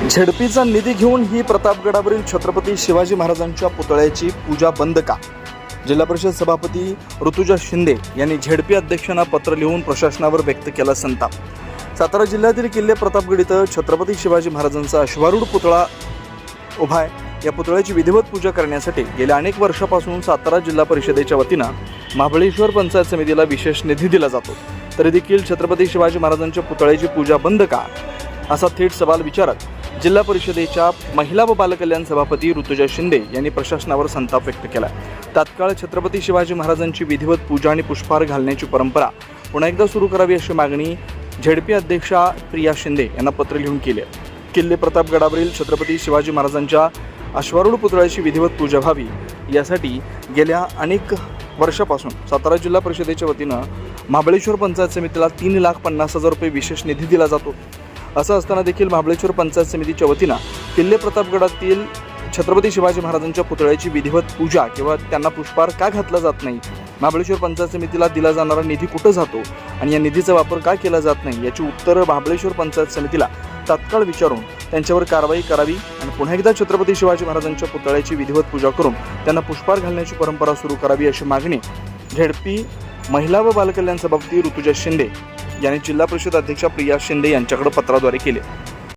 झेडपीचा निधी घेऊन ही प्रतापगडावरील छत्रपती शिवाजी महाराजांच्या पुतळ्याची पूजा बंद का? जिल्हा परिषद सभापती ऋतुजा शिंदे यांनी झेडपी अध्यक्षांना पत्र लिहून प्रशासनावर व्यक्त केला संताप. सातारा जिल्ह्यातील किल्ले प्रतापगड इथं छत्रपती शिवाजी महाराजांचा अश्वारूढ पुतळा उभा आहे. या पुतळ्याची विधिवत पूजा करण्यासाठी गेल्या अनेक वर्षापासून सातारा जिल्हा परिषदेच्या वतीनं महाबळेश्वर पंचायत समितीला विशेष निधी दिला जातो. तरी देखील छत्रपती शिवाजी महाराजांच्या पुतळ्याची पूजा बंद का, असा थेट सवाल विचारत जिल्हा परिषदेच्या महिला व बालकल्याण सभापती ऋतुजा शिंदे यांनी प्रशासनावर संताप व्यक्त केला. तात्काळ छत्रपती शिवाजी महाराजांची विधिवत पूजा आणि पुष्पहार घालण्याची परंपरा पुन्हा एकदा सुरू करावी अशी मागणी झेडपी अध्यक्षा प्रिया शिंदे यांना पत्र लिहून केली आहे. किल्ले प्रतापगडावरील छत्रपती शिवाजी महाराजांच्या अश्वारूढ पुतळ्याची विधिवत पूजा व्हावी यासाठी गेल्या अनेक वर्षापासून सातारा जिल्हा परिषदेच्या वतीनं महाबळेश्वर पंचायत समितीला 3,50,000 रुपये विशेष निधी दिला जातो. असं असताना देखील महाबळेश्वर पंचायत समितीच्या वतीनं किल्ले प्रतापगडातील छत्रपती शिवाजी महाराजांच्या पुतळ्याची विधिवत पूजा किंवा त्यांना पुष्पहार का घातला जात नाही, महाबळेश्वर पंचायत समितीला दिला जाणारा निधी कुठं जातो आणि या निधीचा वापर का केला जात नाही याची उत्तरं महाबळेश्वर पंचायत समितीला तात्काळ विचारून त्यांच्यावर कारवाई करावी आणि पुन्हा एकदा छत्रपती शिवाजी महाराजांच्या पुतळ्याची विधिवत पूजा करून त्यांना पुष्पहार घालण्याची परंपरा सुरू करावी अशी मागणी झेडपी महिला व बालकल्याण सभापती ऋतुजा शिंदे यांनी जिल्हा परिषद अध्यक्षा प्रिया शिंदे यांच्याकडे पत्राद्वारे केली.